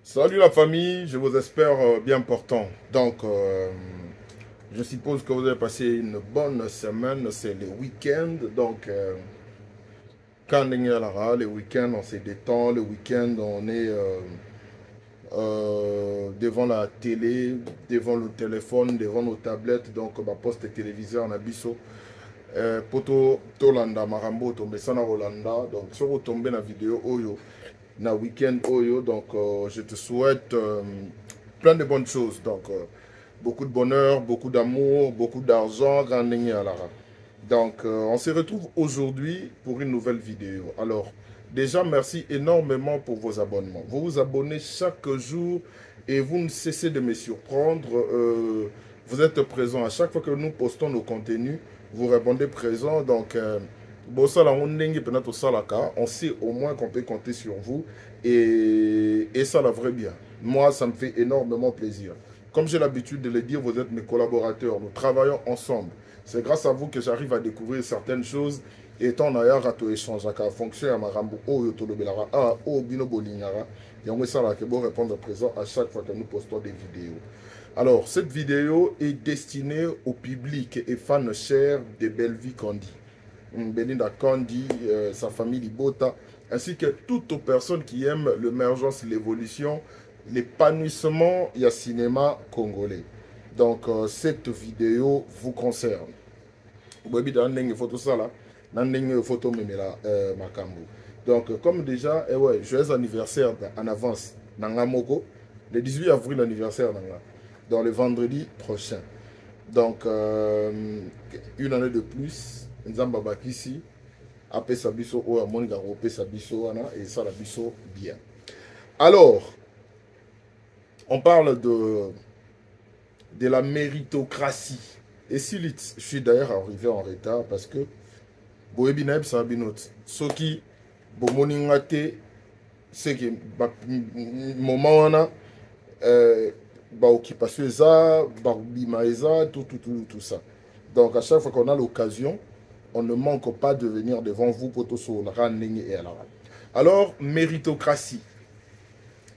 Salut la famille, je vous espère bien portant. Donc, je suppose que vous avez passé une bonne semaine, c'est le week-end. Donc, quand on est là, le week-end, on se détend. Le week-end, on est devant la télé, devant le téléphone, devant nos tablettes. Donc, ma poste téléviseur en abisso. Poto Tolanda Marambo tombe sana Rolanda. Donc, si vous tombez dans la vidéo Oyo, na week-end Oyo, donc je te souhaite plein de bonnes choses. Donc, beaucoup de bonheur, beaucoup d'amour, beaucoup d'argent, grand ligne à Lara. Donc, on se retrouve aujourd'hui pour une nouvelle vidéo. Alors, déjà, merci énormément pour vos abonnements. Vous vous abonnez chaque jour et vous ne cessez de me surprendre. Vous êtes présents à chaque fois que nous postons nos contenus. Vous répondez présent. Donc, on sait au moins qu'on peut compter sur vous. Et ça, la vraie bien. Moi, ça me fait énormément plaisir. Comme j'ai l'habitude de le dire, vous êtes mes collaborateurs. Nous travaillons ensemble. C'est grâce à vous que j'arrive à découvrir certaines choses. Et tant d'ailleurs à tout échange, à fonction à Marambo, au Yotolobelara, au Binobolingara. Et on ça là que vous répondre présent à chaque fois que nous postons des vidéos. Alors, cette vidéo est destinée au public et fans chers de Bellevue Kandi. Belinda Kandi, sa famille Libota, ainsi que toutes les personnes qui aiment l'émergence, l'évolution, l'épanouissement et le cinéma congolais. Donc, cette vidéo vous concerne. Donc, comme déjà, joyeux anniversaire en avance, Nangamoko, le 18 avril, anniversaire, dans le vendredi prochain. Donc, une année de plus, Nzamba Bakisi, Ape Sabiso, ou Amoniga Rope Sabiso, et ça, la biso bien. Alors, on parle de la méritocratie. Et si je suis d'ailleurs arrivé en retard parce que Boebinaeb Sabinot, Soki, Bomoningate, c'est que moment on a occupation ça, tout ça. Donc à chaque fois qu'on a l'occasion, on ne manque pas de venir devant vous pour tout ça. Alors, méritocratie.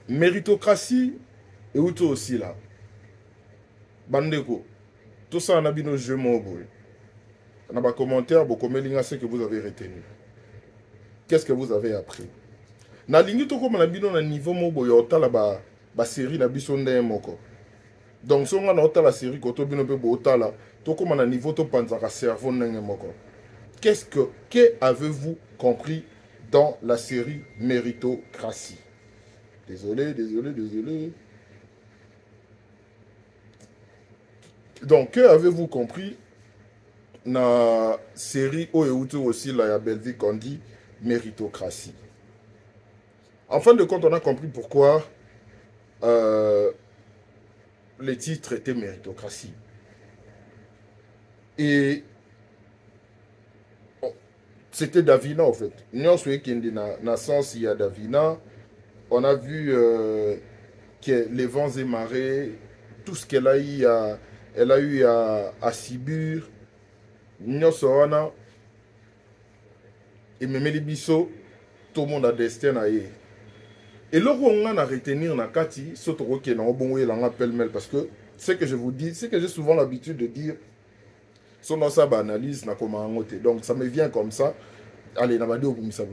Méritocratie, et où tout aussi là. Bandeko. Tout ça, on a bien nos jeux mobiles. On a des commentaires, beaucoup de ce que vous avez retenu. Qu'est-ce que vous avez appris? Na lingi to comme on a bien un niveau mobile, on a la série na bisonde moko. Donc si on a la série koto bino pe botala, to comme on a niveau to panzaka cerveau nenge moko. Que avez-vous compris dans la série Méritocratie? Désolé. Donc, que avez-vous compris dans la série Oeutu aussi, la Bellevue Kandi, Méritocratie? En fin de compte, on a compris pourquoi le titre était Méritocratie. Et c'était Davina, en fait. Nous avons vu qu'il y a naissance, il y a Davina. On a vu que les vents et marées, tout ce qu'elle a eu à Sibur, Nyosona, et même les bisous, tout le monde a destin à y. Et là où on a retenir na Kati, surtout que na bon way la pêle-mêle parce que ce que je vous dis, c'est que j'ai souvent l'habitude de dire, son dans sa analyse na comment ngote. Donc ça me vient comme ça. Allez, na badi obumisa.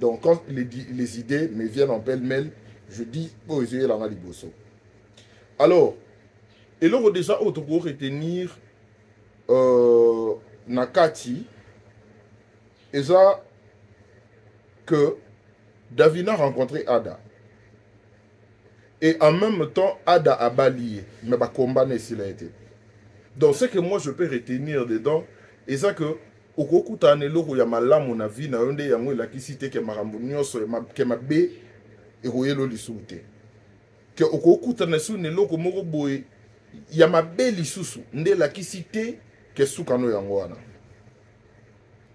Donc quand les idées me viennent en pêle-mêle, je dis oh j'ai la liboso. Alors, et là déjà autre pour retenir Nakati, et ça que Davina a rencontré Ada. Et en même temps, Ada a balayé. Mais pas combat s'il a été. Donc, ce que moi je peux retenir dedans, et ça que, au cours de l'année, il y a mal mon avis, il y a la cité qui est marambonio, qui est ma bé, et il y a l'issoute. Que au cours de l'année, il y a ma bé l'issoussou, il y a la cité qui est sous cano yangwana.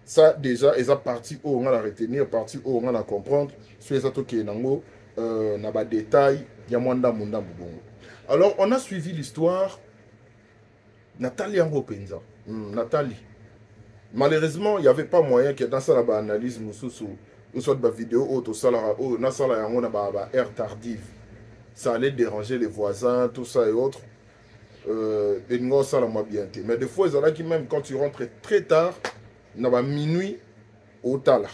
Ça, déjà, ils ont parti où on a la retenir, parti où on a la comprendre. Sur les autres qui sont dans les détails, il y a moins d'amunda. Alors, on a suivi l'histoire. Nathalie Angopenza. Nathalie. Malheureusement, il n'y avait pas moyen que dans ça, la analyse, ou soit ma vidéo auto salara ou na sala yango na ba air tardive, ça allait déranger les voisins, tout ça et autres. Et non, ça la moi bien. Mais des fois, ils ont là qui même quand tu rentres très tard, na ba minuit au tala,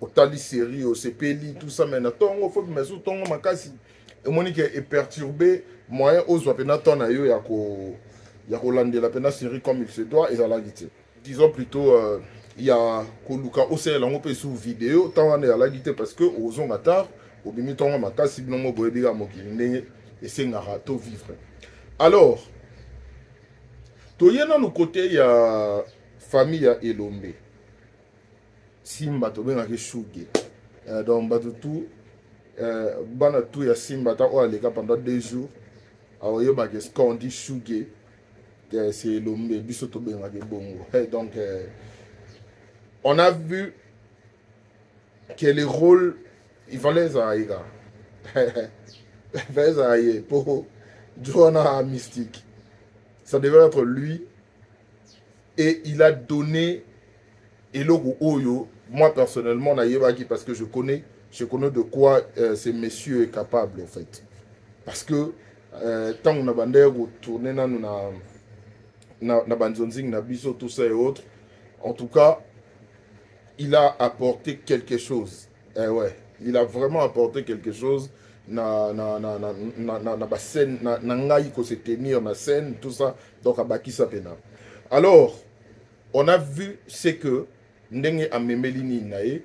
au tali série, au CPLI, tout ça, mais na tongo faut que mes sous tongo makasi. Et monique est perturbé, moyen aux wapena ton ayo ya ko lande la pena série comme il se doit et ça l'a guité. Disons plutôt il y a koluka ose la ngope sous vidéo tant on est à la guité parce que aux on tard au bimi tongo makasi bino mo boyebi ga mokili et c'est ngara to vivre. Alors toyena no côté il y a famille ya Elombe. Simba to benga ke shuge. Donc batutu bana tout ya Simba ta o aleka pendant 2 jours. Alors yo ba ke qu'on dit shuge. C'est Elombe biso to benga ke bongo. Donc on a vu que les rôles il fallait ça y gars. Il fallait ça y pour Johanna Mystique. Ça devait être lui. Et il a donné Elogo Oyo. Moi personnellement, parce que je connais de quoi ces messieurs est capable en fait. Parce que tant qu'on a bandé retourné na banzonzing, na biso, tout ça et autres, en tout cas, il a apporté quelque chose. Ouais, il a vraiment apporté quelque chose. Na scène, na ngai ko se tenir na scène, tout ça. Donc à Bakisa Pena. Alors, on a vu c'est que ndenge amemelini nae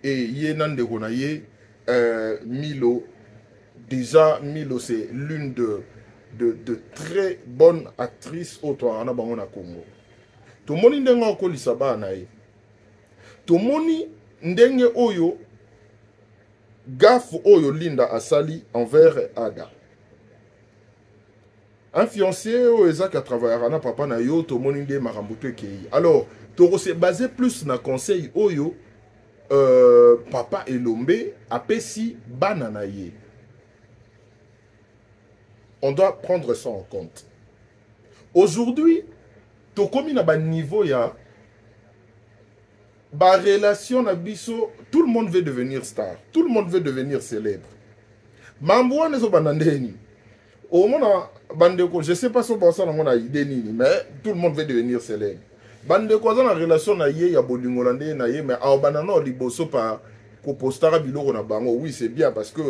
et yenande gonaye Milo. Déjà Milo c'est l'une de très bonnes actrices au Toarana Bangona Congo. Tout le monde ndenge okolisa ba nae. Tout le monde ndenge oyo gaffe oyo Linda Asali envers Ada. Un fiancé qui a travaillé à papa na yo to moninde marambuto kei. Alors, to se basé plus na conseil oyo papa Elombe apesi banana ye. On doit prendre ça en compte. Aujourd'hui, to komi na ba niveau ya ba relation na biso, tout le monde veut devenir star, tout le monde veut devenir célèbre. Mamboua ne so banandeni. Au moment bandeko, je sais pas si on ça dans mon idée mais tout le monde veut devenir célèbre. Bandeko dans la relation na ye ya bolingolande na ye mais a banana liboso pa ko postara biloko na bango. Oui, c'est bien parce que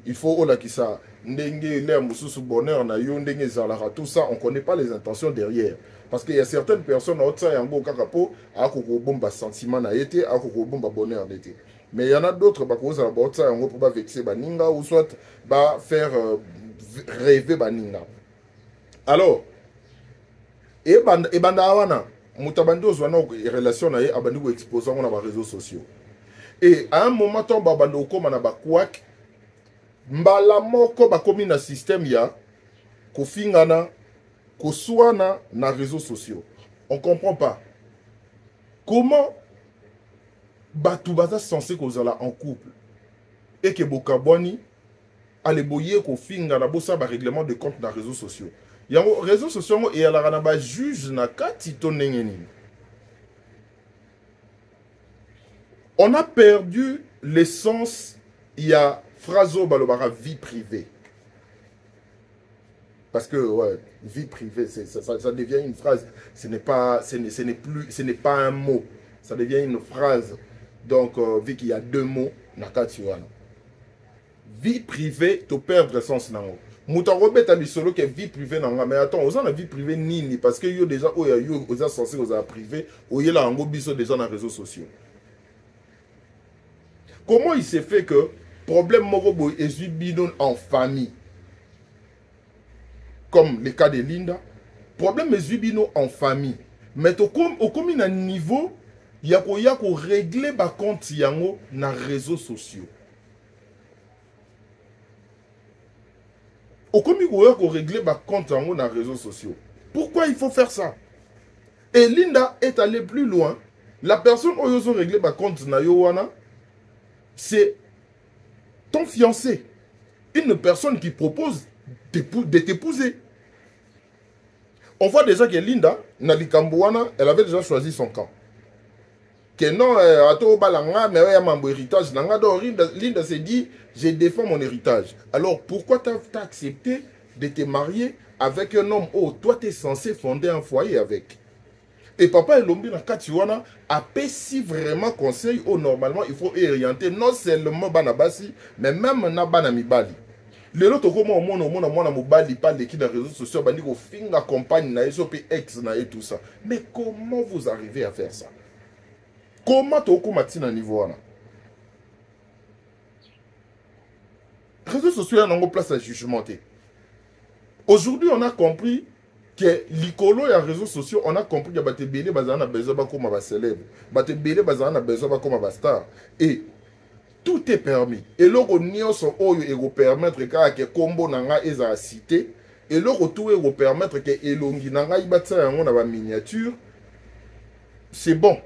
il faut ola ki ça ndenge l'air mususu bonheur na yo ndenge zalara tout ça, on connaît pas les intentions derrière. Parce qu'il y a certaines personnes au ça yango kakapo a ko bomba sentiment na été a ko bomba bonheur d'été. Mais il y en a d'autres ba ko za ba ça yango pour pas vexer baninga ou soit ba faire rêver baninga. Alors et banda wana mutabandi ozwana relation na ye abandi ko exposer na ba réseaux sociaux. Et à un moment ton babando okoma na ba kwak mbala moko ba komi na système ya ko fingana ko suana na réseaux sociaux. On comprend pas. Comment batu baza censé kozala en couple et que bokabwani ale boye ko finga na bosa ba règlement de compte na réseaux sociaux. Yango réseaux sociaux et ala na ba juge na kati to nengeni. On a perdu l'essence il y a phraso balobara vie privée. Parce que ouais, vie privée ça devient une phrase, ce n'est pas un mot, ça devient une phrase. Donc vu qu'il y a 2 mots na kati wana. Vie privée, tu perdre sens nango. Mouta robeta bisolo que vie privée nanga, mais attends, on a vie privée nini parce que yo déjà yo oza censé oza privé, oyela ngo biso déjà dans les réseaux sociaux. Comment il s'est fait que problème moko est bidon en famille comme le cas de Linda, problème est bidon en famille, mais au comme un niveau il y a ko régler ba compte yango na réseaux sociaux. Au comme il y a ko régler ba compte yango na réseaux sociaux. Pourquoi il faut faire ça? Et Linda est allé plus loin. La personne où ils ont réglé ba compte na yo wana, c'est ton fiancé. Une personne qui propose de t'épouser. On voit déjà que Linda, Nalikambuana, elle avait déjà choisi son camp. que non, ato balanga, mais ouais, mon héritage. Donc, Linda s'est dit, je défends mon héritage. Alors, pourquoi tu as accepté de te marier avec un homme où toi, tu es censé fonder un foyer avec? Et papa Elombi na Katiwana a si vraiment conseil où normalement il faut orienter non seulement Banabasi, mais même na Banamibali. Les autres, comment on mobali pas qui dans les réseaux sociaux, bandi ko finga compagne na esopi ex na et tout ça. Mais comment vous arrivez à faire ça? Comment tu as na niveau là? Les réseaux sociaux n'ont pas place à jugement. Aujourd'hui, on a compris que l'icolo et les réseaux sociaux, on a compris que les bébés ont besoin de célèbres, les bébés ont besoin de stars. Et tout est permis. Et le nyonso oyo ego permettre que combo nanga eza cité. Et le tout ego permettre que elongi nanga ibatsa yango na ba miniature. C'est bon.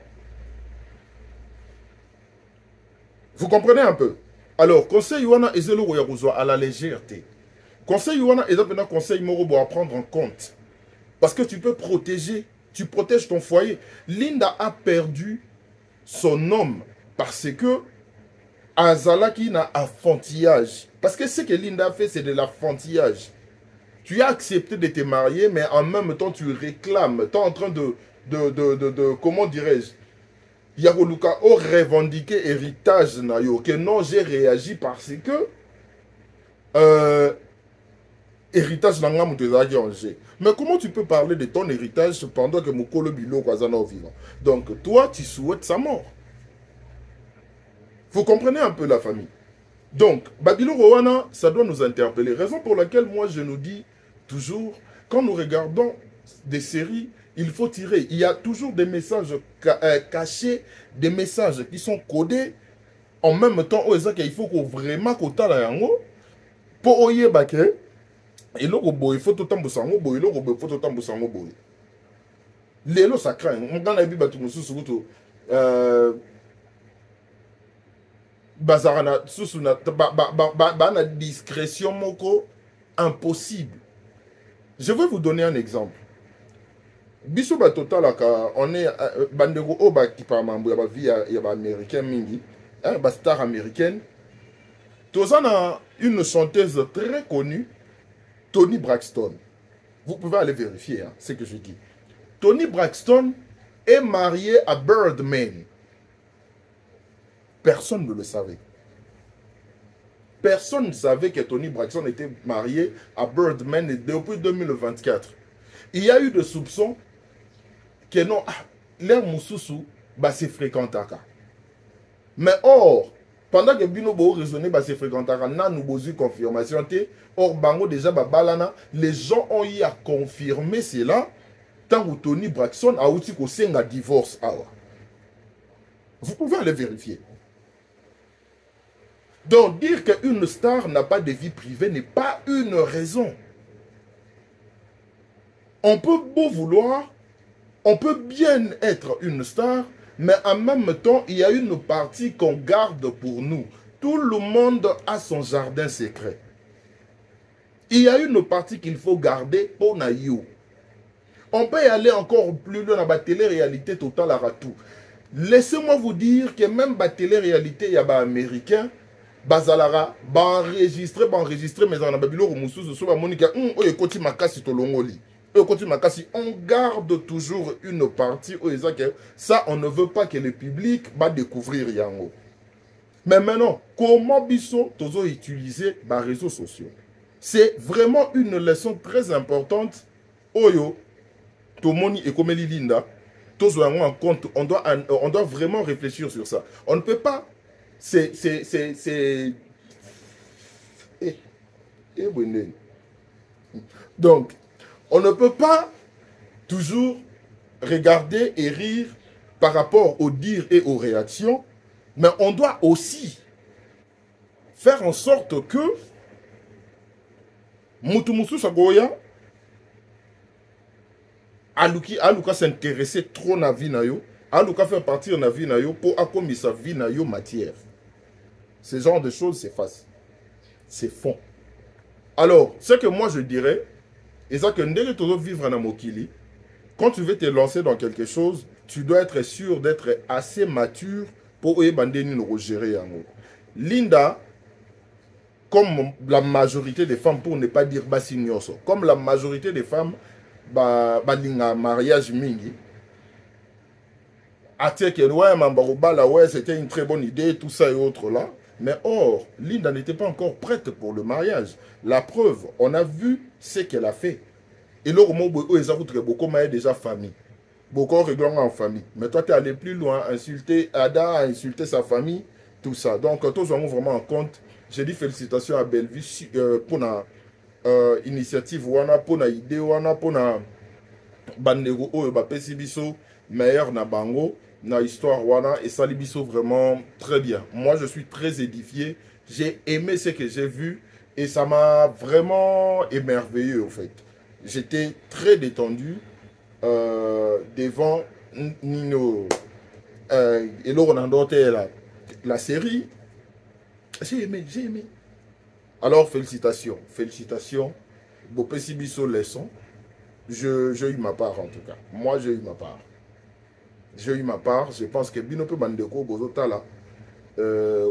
Vous comprenez un peu? Alors, conseil wana ezelo ya à la légèreté. Conseil wana ezapena conseil moro à prendre en compte. Parce que tu peux protéger, tu protèges ton foyer. Linda a perdu son homme parce que Azalaki na affantillage. Parce que ce que Linda a fait, c'est de l'affantillage. Tu as accepté de te marier, mais en même temps, tu réclames. Tu es en train comment dirais-je, Yagoluka o revendiquer héritage na yo. Que non, j'ai réagi parce que héritage n'a pas. Mais comment tu peux parler de ton héritage pendant que Mokolo Bilo Kwazana est vivant? Donc, toi, tu souhaites sa mort. Vous comprenez un peu la famille. Donc, Babilo Rowana, ça doit nous interpeller. Raison pour laquelle moi je nous dis toujours, quand nous regardons des séries, il faut tirer. Il y a toujours des messages cachés, des messages qui sont codés. En même temps, il faut qu'on vraiment qu'on la yango pour oyer baké. Et là, il faut tout le temps boussango boy, il faut tout le temps boussango boy. Lélo ça craint. On dans la Bible, tout surtout. Bazarana sous na discrétion moko impossible. Je vais vous donner un exemple. Biso ba total on est bandego oba qui par mambo ya ba vie ya ba américain mingi, ba star américaine. Tozana une chanteuse très connue, Toni Braxton. Vous pouvez aller vérifier ce que je dis. Toni Braxton est mariée à Birdman. Personne ne le savait. Personne ne savait que Toni Braxton était marié à Birdman depuis 2024. Il y a eu des soupçons que non, l'air Moussoussou, c'est fréquentant. Mais or, pendant que Bino Bo raisonné, c'est fréquentant, nous avons eu confirmation. Or, Bango déjà, balana, les gens ont eu à confirmer cela tant que Toni Braxton a eu un divorce. Vous pouvez aller vérifier. Donc, dire qu'une star n'a pas de vie privée n'est pas une raison. On peut beau vouloir, on peut bien être une star, mais en même temps, il y a une partie qu'on garde pour nous. Tout le monde a son jardin secret. Il y a une partie qu'il faut garder pour Naïou. On peut y aller encore plus loin dans la télé-réalité totale à Ratou. Laissez-moi vous dire que même la télé-réalité, il y a des Américains, Bazalara, enregistré, mais on a babilo Moussous, sur la Monica, on garde toujours une partie où ça, on ne veut pas que le public va découvrir Yango. Mais maintenant, comment Bisso Tozo utiliser les réseaux sociaux? C'est vraiment une leçon très importante. Oyo, Tomoni et Komeli Linda, Tozo en compte, on doit vraiment réfléchir sur ça. On ne peut pas. Donc, on ne peut pas toujours regarder et rire par rapport aux dires et aux réactions, mais on doit aussi faire en sorte que Moutoumousou Sagoya Aluka s'intéresser trop à la vie na yo, Aluka faire partir de la vie na yo pour accomplir sa vie na yo matière. Ce genre de choses s'effacent. C'est fond. Alors, ce que moi je dirais, et ça que ndenge tozo vivre na mokili, quand tu veux te lancer dans quelque chose, tu dois être sûr d'être assez mature pour gérer. Linda, comme la majorité des femmes, pour ne pas dire basignoso, comme la majorité des femmes, mariage mingi, ouais, c'était une très bonne idée, tout ça et autres là. Mais or, Linda n'était pas encore prête pour le mariage. La preuve, on a vu ce qu'elle a fait. Et là, beaucoup déjà famille. Beaucoup réglant en famille. Mais toi, tu es allé plus loin, insulter Ada, insulter sa famille, tout ça. Donc, tous avons vraiment en compte. J'ai dit félicitations à Bellevue pour la initiative, pour la idée, pour la bandego, meilleur na bango, na histoire, et ça libiso vraiment très bien. Moi, je suis très édifié. J'ai aimé ce que j'ai vu et ça m'a vraiment émerveillé, en fait. J'étais très détendu devant Nino et là, la série. J'ai aimé, j'ai aimé. Alors, félicitations, félicitations. Bopesi biso leçon. J'ai eu ma part en tout cas. Moi, j'ai eu ma part. J'ai eu ma part. Je pense que Bino peut bandeko bozotala.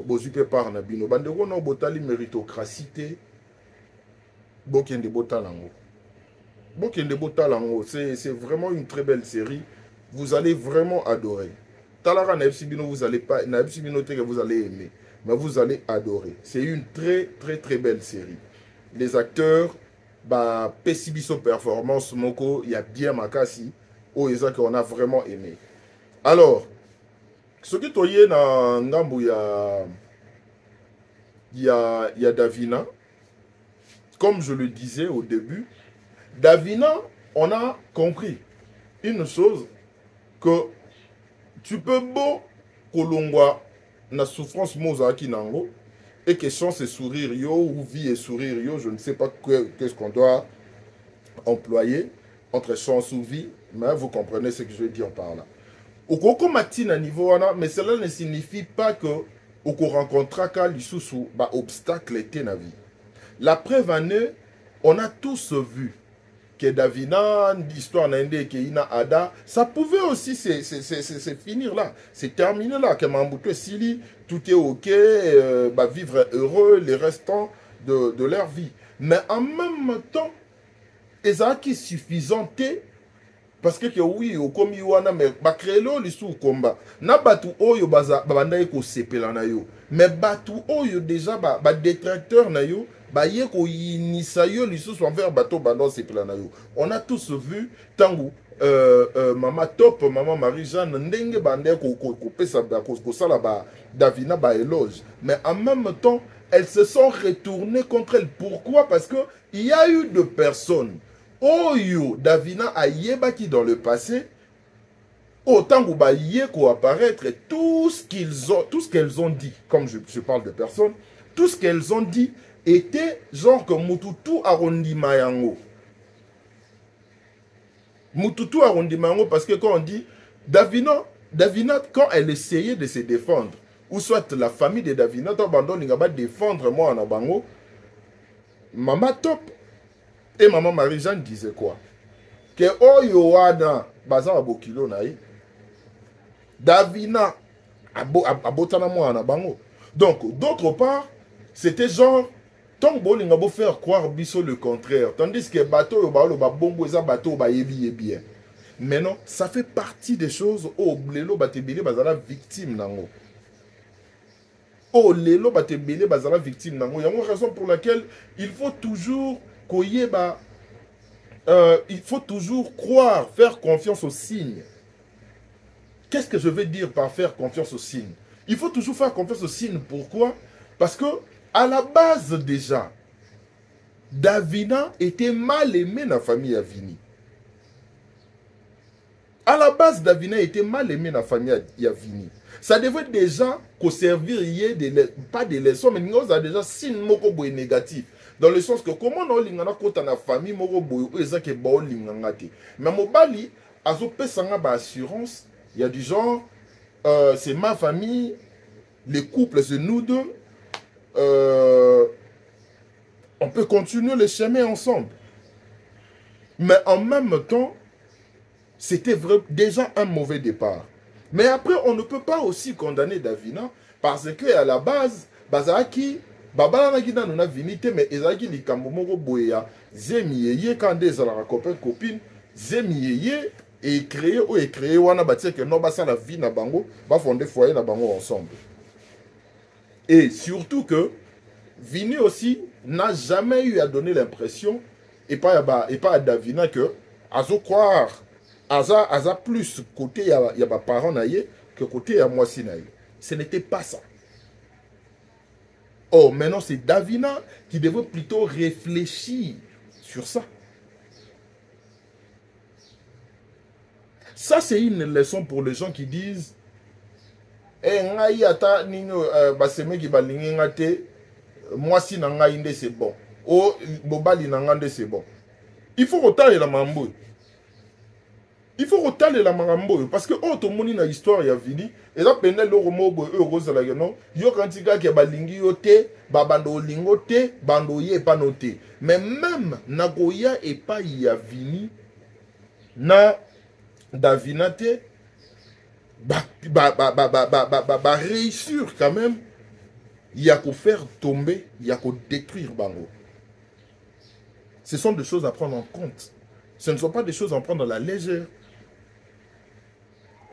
Bozupe par na Bino. Bandeko non botali méritocratie te. Bokende botalango. Bokende botalango. C'est vraiment une très belle série. Vous allez vraiment adorer. Talara na Bino, vous allez pas. Na Bino que vous allez aimer. Mais vous allez adorer. C'est une très très très belle série. Les acteurs. Pesibiso performance moko, il y a bien Makasi, qu'on a vraiment aimé. Alors, ce qui est dans Ngambu, il y a Davina. Comme je le disais au début, Davina, on a compris une chose, que tu peux beau kolongwa na souffrance mozaki nango, et que chance et sourire yo, ou vie et sourire yo, je ne sais pas qu'est-ce qu'on doit employer entre chance ou vie, mais vous comprenez ce que je veux dire par là. Au coco matin à niveau, mais cela ne signifie pas que au rencontrera qu'à l'issue obstacle était na vie. La preuve en est, on a tous vu que Davina, l'histoire n'indé que Ina Ada, ça pouvait aussi c'est finir là, c'est terminé là, que Mambuto Sili, tout est ok, vivre heureux les restants de leur vie. Mais en même temps, ça qui est suffisant, parce que oui, au komi wana mais créer l'issue combat. Na batu oyo banda eko sepela na yo, mais batu oyo déjà détracteur na yo. On a tous vu tangu Maman Top, Maman Marie-Jeanne ndenge bande Davina ba éloge, mais en même temps elles se sont retournées contre elle. Pourquoi? Parce que il y a eu de personnes oyo Davina a yebaki dans le passé, autant que apparaître tout ce qu'elles ont dit, comme je parle de personnes, tout ce qu'elles ont dit était genre que Mututu arrondima yango. Mututu arrondima yango parce que quand on dit Davina, quand elle essayait de se défendre, ou soit la famille de Davina, défendre moi en abango, Maman Top et Maman Marie-Jeanne disaient quoi? Que oyo wana baza bokilo na ye. Davina abotana moi en abango. Donc d'autre part, c'était genre tant que vous faire croire biso le contraire. Tandis que bateau bongo eza bateau ba yebi bien. Mais non, ça fait partie des choses au lelo batebele bazala victime nango. Oh lelo batebele bazala victime nango. Il y a une raison pour laquelle il faut toujours koyeba il faut toujours croire, faire confiance aux signes. Qu'est-ce que je veux dire par faire confiance aux signes? Il faut toujours faire confiance aux signes. Pourquoi? Parce que à la base déjà, Davina était mal aimé dans la famille Yavini. À la base, Davina était mal aimé dans la famille Yavini. Ça devait déjà servir pas des leçons, mais nous avons déjà signe moko boy négatif. Dans le sens que comment on a dans la famille moko boy ezake bao lingangate. Mais mobali azo pesanga ba assurance, il y a du genre c'est ma famille, les couples c'est nous deux. On peut continuer le chemin ensemble. Mais en même temps, C'était déjà un mauvais départ. Mais après, on ne peut pas aussi condamner Davina parce qu'à la base, Bazaki, Babala Nagina n'a vinité, mais Ezaki Likamomoro Boya, Zemiyeye, quand des copine, Zemiyeye, et créé, wana batia que non, basa la vie na bango, va fonder foyer na bango ensemble. Et surtout que, Vini aussi n'a jamais eu à donner l'impression, et pas à Davina que, à croire, Aza plus côté il y a ma parent naïe que côté il y a moi si naïe. Ce n'était pas ça. Oh, maintenant c'est Davina qui devait plutôt réfléchir sur ça. Ça c'est une leçon pour les gens qui disent eh ngai ata nino baseme ki balingi ngate moi si na ngai nde c'est bon. Oh bobali na ngande c'est bon. Il faut retailler la mambo. Il faut retailler la marambo parce que oh tout le monde na histoire ya vini et là pendant le romo heureuse la non yo kantika ke balingi yo te babando lingo te bando ye pas noté mais même nagoya et pas ya vini na davinate réussir quand même il y a qu'à faire tomber il y a qu'à détruire bango. Ce sont des choses à prendre en compte. Ce ne sont pas des choses à prendre à la légère.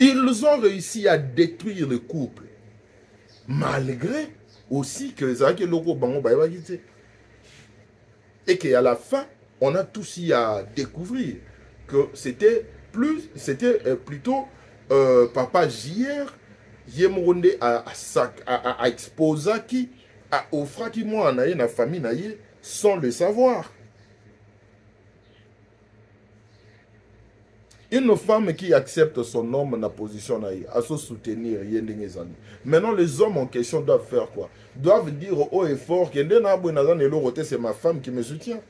Ils ont réussi à détruire le couple. Malgré aussi que les Logo Bango et qu'à la fin, on a tous eu à découvrir que c'était plutôt Papa JR Yemonde à exposer qui à offrir qui moi en a famille sans le savoir. Une femme qui accepte son homme dans la position à se soutenir. Maintenant, les hommes en question doivent faire quoi? Doivent dire haut et fort que c'est ma femme qui me soutient.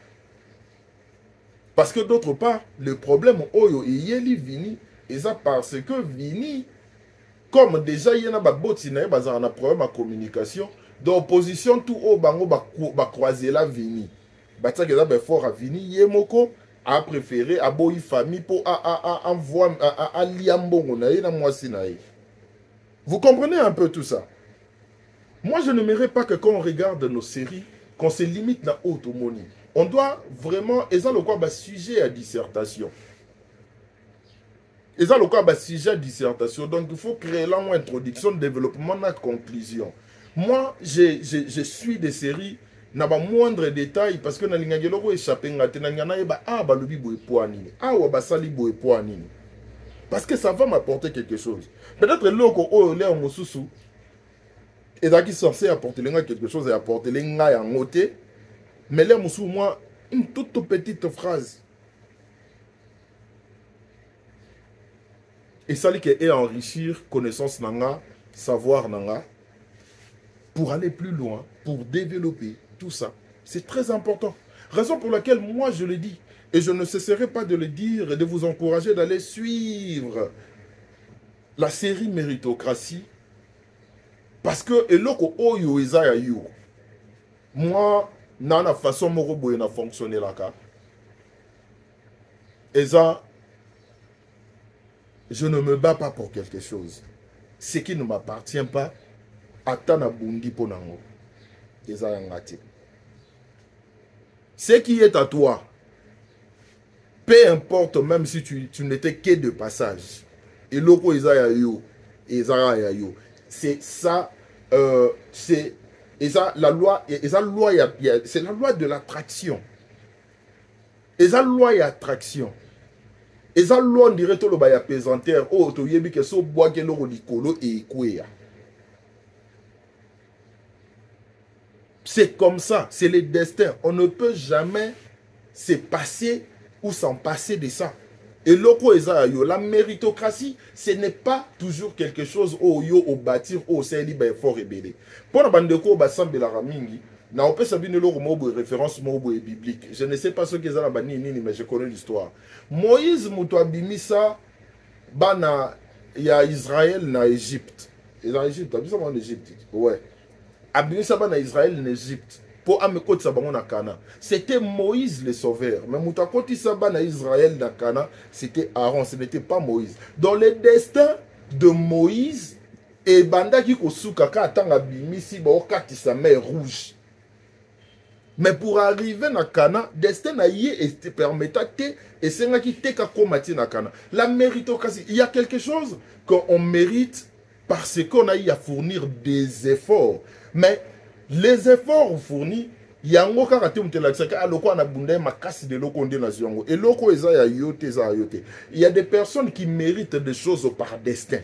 Parce que d'autre part, le problème il y a Vini, et ça parce que Vini, comme déjà il y a un problème de communication, d'opposition tout au bango va croiser la Vini. Bah ça que fort à Vini, Yemoko a préféré à boy famille pour envoyer à liambongo na moi sinaï. Vous comprenez un peu tout ça? Moi je n'aimerais pas que quand on regarde nos séries, qu'on se limite dans automonie. On doit vraiment, et ça le quoi sujet à dissertation. Et ça le quoi sujet à dissertation. Donc il faut créer là une introduction, développement, la conclusion. Moi je suis des séries na ba moindre détail parce que na lingaki loko échappé ngate na ngana yeba ba lobi boye poanini ba sali boye poanini parce que ça va m'apporter quelque chose. Peut-être loko o le mosusu et là qui censé apporter quelque chose et apporter lenga ya ngote mais là mosusu moi une toute petite phrase et ça li que et enrichir connaissance nanga savoir nanga pour aller plus loin, pour développer tout ça. C'est très important. Raison pour laquelle moi je le dis. Et je ne cesserai pas de le dire et de vous encourager d'aller suivre la série Méritocratie. Parce que eloko oyo ezaya yo. Moi, nana façon morobo na fonctionner là ka. Et ça, je ne me bats pas pour quelque chose. Ce qui ne m'appartient pas, atana bundi ponango. Ce qui est à toi, peu importe même si tu n'étais que de passage. Et loko Isaya yo, c'est ça, c'est la loi, c'est la loi de l'attraction. Et ça loi et attraction. Et ça loi on dirait tout le baya pesanteur. Oh to yebi que so bois que loko likolo et kwea. C'est comme ça, c'est le destin. On ne peut jamais se passer ou s'en passer de ça. Et loko eza yo, la méritocratie, ce n'est pas toujours quelque chose au yo au bâtir au seli ba fort rebelle. Pour la bande ko ba sambela ramingi, na on peut sabine loko mobo référence mobo biblique. Je ne sais pas ce que eza la bani nini mais je connais l'histoire. Moïse muto abimisa bana ya Israël na Égypte. Et dans Égypte, abimisa en Égypte. Ouais. Abimisa bana Israël en Égypte. pour amekoti sa bango na Kana. C'était Moïse le sauveur. Mais mutakoti saba na Israël na Kana, c'était Aaron, ce n'était pas Moïse. Dans le destin de Moïse, et bandaki kosuka ka atanga bimisi ba okati sa mer rouge. Mais pour arriver na Kana, destin na yé et permettait et c'est là qui te komati na Kana. La méritocratie, il y a quelque chose qu'on mérite parce qu'on a eu à fournir des efforts. Mais les efforts fournis, il y a un autre qui il y a des personnes qui méritent des choses par destin.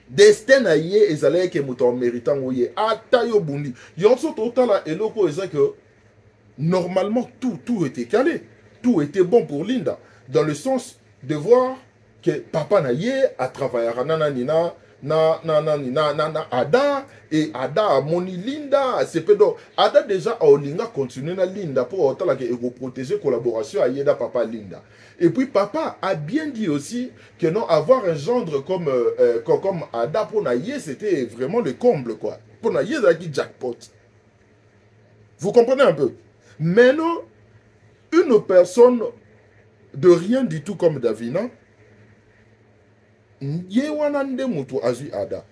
Destin na yé ezalé que muto méritant oye atayo bundi. Yonso total et loko que normalement tout était calé, tout était bon pour Linda dans le sens de voir que papa na yé a travaillé nananina na Ada et Ada a moni Linda c'est pédo Ada déjà a olinga continuer na Linda pour autant que ego protéger collaboration à yeda papa Linda et puis papa a bien dit aussi que non avoir un gendre comme Ada pour na yé c'était vraiment le comble quoi pour na yé qui jackpot. Vous comprenez un peu. Maintenant une personne de rien du tout comme Davina Ada.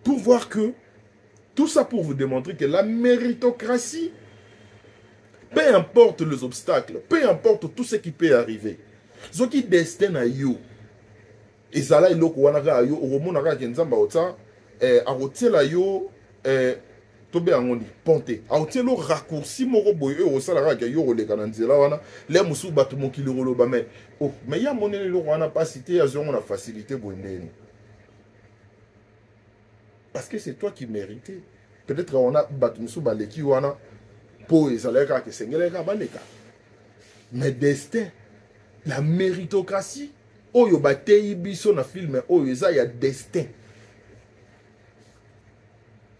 Pour voir que tout ça pour vous démontrer que la méritocratie, peu importe les obstacles, peu importe tout ce qui peut arriver, ce qui destin à you, et ça là il y a yo au moment où Nzamba ota a yo tobe angoni ponte a lo raccourci moko boye o sala ka yo le kananzela wana le musu batu mokili roloba mais oh mais ya monene lo wana pas cité ya zongo na facilité boendeni parce que c'est toi qui méritais peut-être on a batu musu baleki wana po ezala ka ke sengela ka baleka mais destin la méritocratie oyo batei biso na film oyo eza ya destin.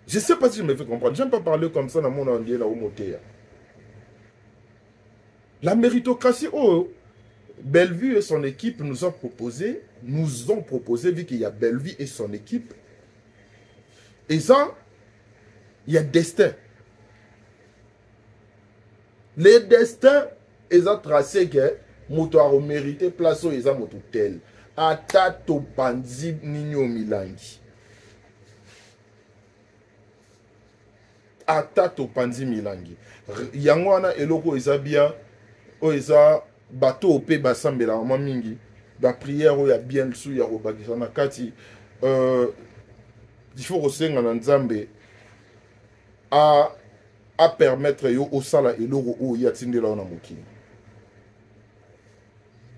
Je ne sais pas si je me fais comprendre. Je n'aime pas parler comme ça dans mon anglais, là où monter. La méritocratie, oh, Bellevue et son équipe nous ont proposé, vu qu'il y a Bellevue et son équipe. Et ça, il y a destin. Les destins, ils ont tracé que Moutouaro mérité place où ils ont tel. Atato Panzi Nino Milangi. Atato Panzi Milangi. Yangwana eloko eza bien. O eza bateau au pe basambela wa mingi. La prière o ya bien sou ya robakisa na kati. Il faut resenga na nzambe à permettre yo osala eloko o ya tindela na mokili.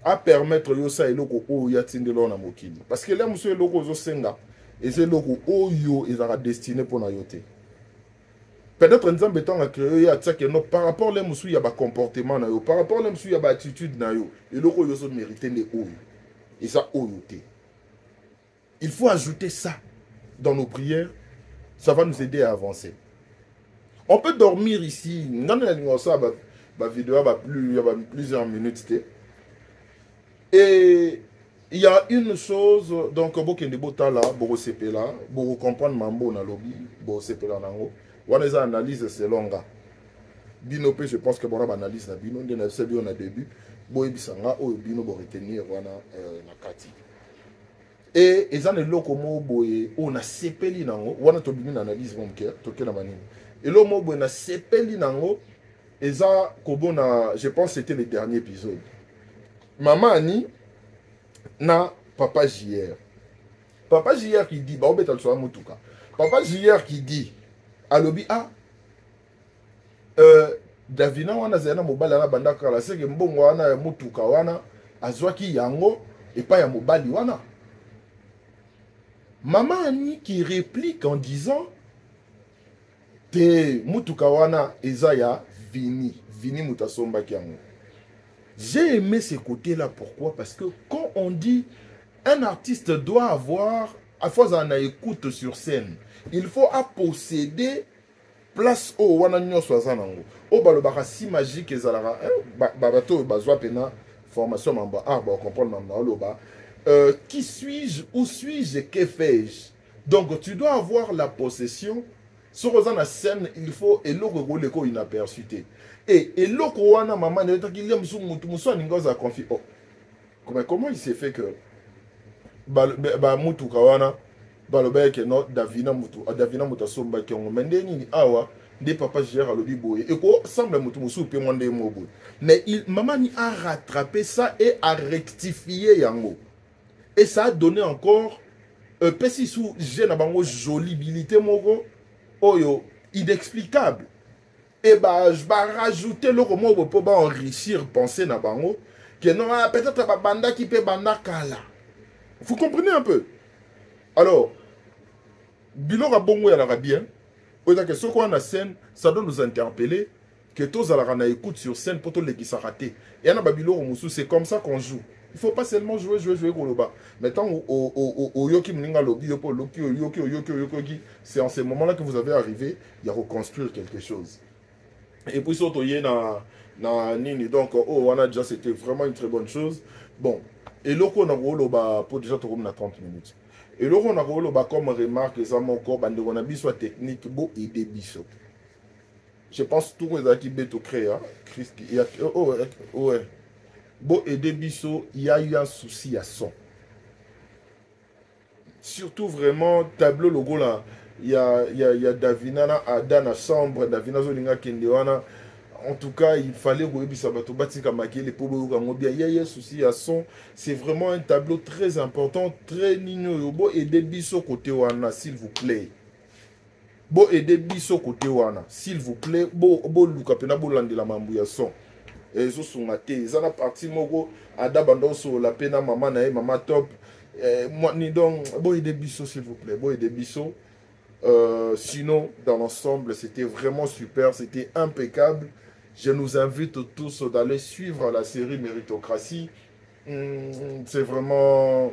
À permettre yo sa eloko o ya tindela na mokili. Parce que là muso eloko zo senga et c'est eloko o yo ezara destiné pour na yote. Peut-être que nous avons créé par rapport à ce comportement, par rapport à ce attitude, et le mérité les hauts. Et ça, il faut ajouter ça dans nos prières, ça va nous aider à avancer. On peut dormir ici, dans la vidéo, il y a plusieurs minutes. Et il y a une chose, donc, vous comprendre mambo na lobby, vous on a une analyse selon ga. Binope, je pense que bon analyse na bino, on a sabi on a début, boy bisanga o bino bo retenir wana na kati. Et ezan eloko mo boye on a sepeli nango, wana to bino analyse mon cœur, to kena manini. Et lo mo boye na sepeli nango, eza kobona, je pense c'était le dernier épisode. Maman Ani na papa JR. Papa JR qui dit, bah on beta le soir mutuka. Papa JR qui dit alobi Davina wana zena mobali na banda kala seke mbongo wana mutuka wana azwaki yango epa ya mobali wana. Maman Ani qui réplique en disant te mutuka wana eza ya Vini mutasomba kiango. J'ai aimé ce côté-là, pourquoi? Parce que quand on dit un artiste doit avoir à fois en écoute sur scène, il faut posséder place au wana nyonso zanango o balobaka si magique ezalara babato bazwa pena formation mamba ba comprendre mamba loba qui suis-je, où suis-je, que fais-je? Donc tu dois avoir la possession. Sur la scène, il faut et l'oko inaperçu. Et l'oko wana maman ne veut qu'il aime sous musu ningoza confi. Oh, comment il s'est fait que ba mutu kawana baloba ke no Davina mutu somba ke on mende ni awa des papas gère le biboye et ko semble mutu musu pe monde mobo. Mais maman a rattrapé ça et a rectifié yango. Et ça a donné encore pesi sous jeune bango jolibilité moko oyo inexplicable. Et bah je vais rajouter le mot pour enrichir penser na bango que non peut-être ba banda qui peut banda kala. Vous comprenez un peu? Alors biloko bongo ya la bien. Oyo que ce qu'on a na scène ça doit nous interpeller que tous à la écoute sur scène pour tous les qui s'arrêtent raté. Et na ba biloko musu c'est comme ça qu'on joue. Il ne faut pas seulement jouer Koloba. Maintenant, au Yoki Mninga Lobi, Yoki, c'est en ces moments-là que vous avez arrivé à reconstruire quelque chose. Et puis, surtout, il y a Nini. Donc, on a déjà, c'était vraiment une très bonne chose. Bon, et là, on a Koloba pour déjà 30 minutes. Et là, on a Koloba comme remarque, les amis encore, on a besoin technique, beau et des bichons. Je pense que tout le monde qui est créé. Oh, ouais. Bon, et des bisous, il y a eu un souci à son. Surtout vraiment, tableau logo là, il y a Davina là, Ada na chambre, Davina Zolinga Kendewana. En tout cas, il fallait que Sabato Batika Maké, les pauvres il y a un souci à son. C'est vraiment un tableau très important, très nino. Bon, et des bisous côté Wana, s'il vous plaît. Bon, et des bisous côté Wana, s'il vous plaît. Bon, Lukapena Bolande la Mambouya son. Et zo sont matés ils en parti moko adabando sur la pena maman na maman top moi ni donc bon des bisous s'il vous plaît bon des bisous sinon dans l'ensemble c'était vraiment super, c'était impeccable. Je nous invite tous d'aller suivre la série Méritocratie. C'est vraiment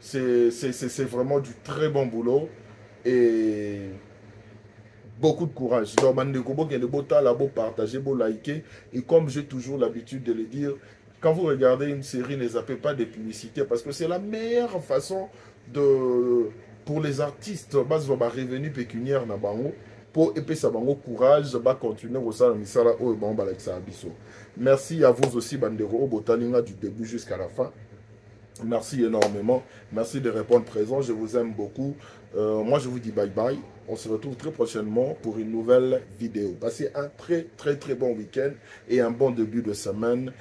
du très bon boulot et beaucoup de courage. Donc, partager, liker. Et comme j'ai toujours l'habitude de le dire, quand vous regardez une série, ne zappez pas des publicités parce que c'est la meilleure façon pour les artistes de revenus pécuniaires pour épée ça courage de continuer merci à vous aussi Bandero Botaninga du début jusqu'à la fin. Merci énormément. Merci de répondre présent. Je vous aime beaucoup. Moi, je vous dis bye bye. On se retrouve très prochainement pour une nouvelle vidéo. Passez un très bon week-end et un bon début de semaine.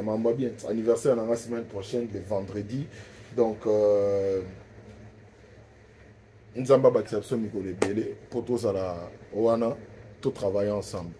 M'envoie bien. Anniversaire dans la semaine prochaine, le vendredi. Donc, Nzamba Bakisabso Mikole Bele, pour tous à la Oana, tout travailler ensemble.